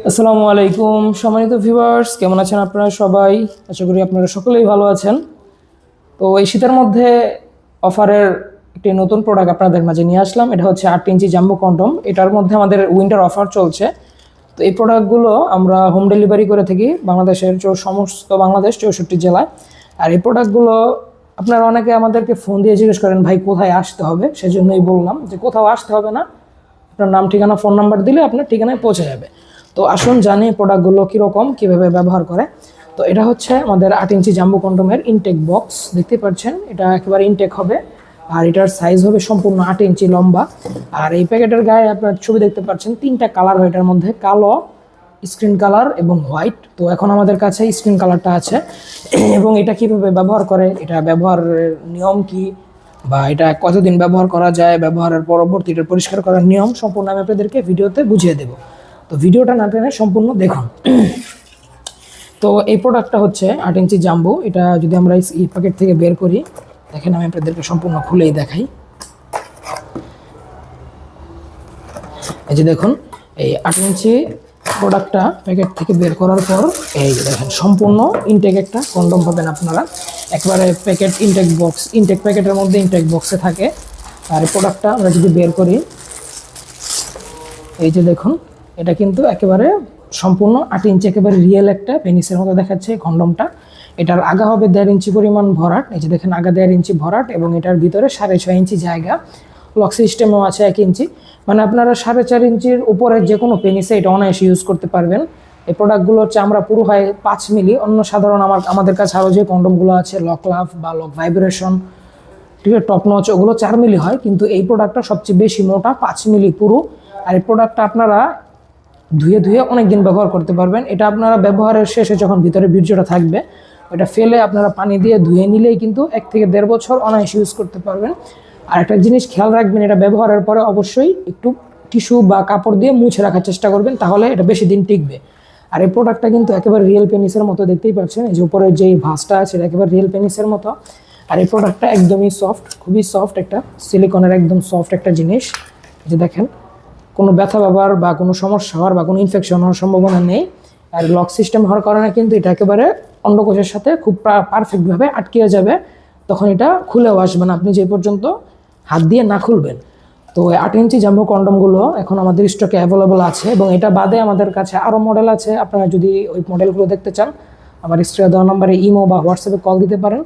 আসসালামু আলাইকুম সম্মানিত ভিউয়ার্স, কেমন আছেন আপনারা সবাই? আশা করি আপনারা সকলেই ভালো আছেন। তো এই শীতের মধ্যে অফারের একটি নতুন প্রোডাক্ট আপনাদের মাঝে নিয়ে আসলাম। এটা হচ্ছে 8 ইঞ্চি জাম্বো কন্ডম। এটার মধ্যে আমাদের উইন্টার অফার চলছে। তো এই প্রোডাক্টগুলো আমরা হোম ডেলিভারি করে থাকি বাংলাদেশের সমস্ত 64 জেলায়। আর এই প্রোডাক্টগুলো আপনারা অনেকে আমাদেরকে ফোন দিয়ে জিজ্ঞেস করেন, ভাই কোথায় আসতে হবে? সেজন্যই বললাম যে কোথাও আসতে হবে না, আপনার নাম ঠিকানা ফোন নাম্বার দিলে আপনার ঠিকানায় পৌঁছে যাবে। তো আসুন জানি প্রোডাক্টগুলো কীরকম, কীভাবে ব্যবহার করে। তো এটা হচ্ছে আমাদের 8 ইঞ্চি জাম্বো কন্ডোমের ইনটেক বক্স। দেখতে পাচ্ছেন এটা একেবারে ইনটেক হবে, আর এটার সাইজ হবে সম্পূর্ণ 8 ইঞ্চি লম্বা। আর এই প্যাকেটের গায়ে আপনার ছবি দেখতে পাচ্ছেন, 3টা কালার হয় এটার মধ্যে, কালো, স্ক্রিন কালার এবং হোয়াইট। তো এখন আমাদের কাছে স্ক্রিন কালারটা আছে। এবং এটা কিভাবে ব্যবহার করে, এটা ব্যবহারের নিয়ম কি, বা এটা কতদিন ব্যবহার করা যায়, ব্যবহারের পরবর্তী এটা পরিষ্কার করার নিয়ম সম্পূর্ণ আমি আপনাদেরকে ভিডিওতে বুঝিয়ে দেব। তো ভিডিওটা না টেনে সম্পূর্ণ দেখুন। তো এই প্রোডাক্টটা হচ্ছে 8 ইঞ্চি জাম্বো। এটা যদি আমরা এই প্যাকেট থেকে বের করি, দেখেন আমি আপনাদেরকে সম্পূর্ণ খুলেই দেখাই। এই যে দেখুন, এই 8 ইঞ্চি প্রোডাক্টটা প্যাকেট থেকে বের করার পর এই যে দেখেন সম্পূর্ণ ইনটেক একটা কন্ডম পাবেন আপনারা। একবারে প্যাকেট ইনটেক বক্স, ইনটেক প্যাকেটের মধ্যে ইনটেক বক্সে থাকে। আর এই প্রোডাক্টটা আমরা যদি বের করি, এই যে দেখুন, এটা কিন্তু একেবারে সম্পূর্ণ 8 ইঞ্চি, একেবারে রিয়েল একটা পেনিসের মতো দেখাচ্ছে কন্ডমটা। এটার আগা হবে 1.5 ইঞ্চি পরিমাণ ভরাট। এই যে দেখেন আগা 1.5 ইঞ্চি ভরাট, এবং এটার ভিতরে 6.5 ইঞ্চি জায়গা। লক সিস্টেমও আছে 1 ইঞ্চি। মানে আপনারা 4.5 ইঞ্চির উপরে যে কোনো পেনিসে এটা অনায়াসে ইউজ করতে পারবেন। এই প্রোডাক্টগুলোর চামড়া পুরো হয় 5 মিলি। অন্য সাধারণ আমাদের কাছে আরও যে কন্ডমগুলো আছে, লক লাভ বা লক ভাইব্রেশন, ঠিক আছে, টপ নচ, ওগুলো 4 মিলি হয়, কিন্তু এই প্রোডাক্টটা সবচেয়ে বেশি মোটা, 5 মিলি পুরো। আর এই প্রোডাক্টটা আপনারা ধুয়ে ধুয়ে অনেক দিন ব্যবহার করতে পারবেন। এটা আপনারা ব্যবহারের শেষে যখন ভিতরে বীর্যটা থাকবে, ওটা ফেলে আপনারা পানি দিয়ে ধুয়ে নিলেই কিন্তু 1 থেকে 1.5 বছর অনায়াসে ইউজ করতে পারবেন। আর একটা জিনিস খেয়াল রাখবেন, এটা ব্যবহারের পরে অবশ্যই একটু টিস্যু বা কাপড় দিয়ে মুছে রাখার চেষ্টা করবেন, তাহলে এটা বেশি দিন টিকবে। আর এই প্রোডাক্টটা কিন্তু একেবারে রিয়েল পেনিসের মতো, দেখতেই পাচ্ছেন এই যে উপরের যেই ভাঁজটা আছে এটা একেবারে রিয়েল পেনিসের মতো। আর এই প্রোডাক্টটা একদমই সফট, খুবই সফট, একটা সিলিকনের একদম সফট একটা জিনিস। যে দেখেন কোনো ব্যথা ব্যবহার বা কোনো সমস্যা হওয়ার বা কোনো ইনফেকশন হওয়ার সম্ভাবনা নেই। আর লক সিস্টেম হওয়ার কারণে কিন্তু এটা একেবারে অন্ডকোষের সাথে খুব পারফেক্টভাবে আটকে যাবে, তখন এটা খুলেও আসবে না আপনি যে পর্যন্ত হাত দিয়ে না খুলবেন। তো 8 ইঞ্চি জাম্বো কন্ডমগুলো এখন আমাদের স্টকে অ্যাভেলেবল আছে, এবং এটা বাদে আমাদের কাছে আরও মডেল আছে। আপনারা যদি ওই মডেলগুলো দেখতে চান, আমার স্ক্রিনে দেওয়া নাম্বারে ইমো বা হোয়াটসঅ্যাপে কল দিতে পারেন।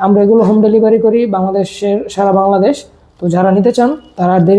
আমরা এগুলো হোম ডেলিভারি করি বাংলাদেশের, সারা বাংলাদেশ। তো যারা নিতে চান তারা দেরি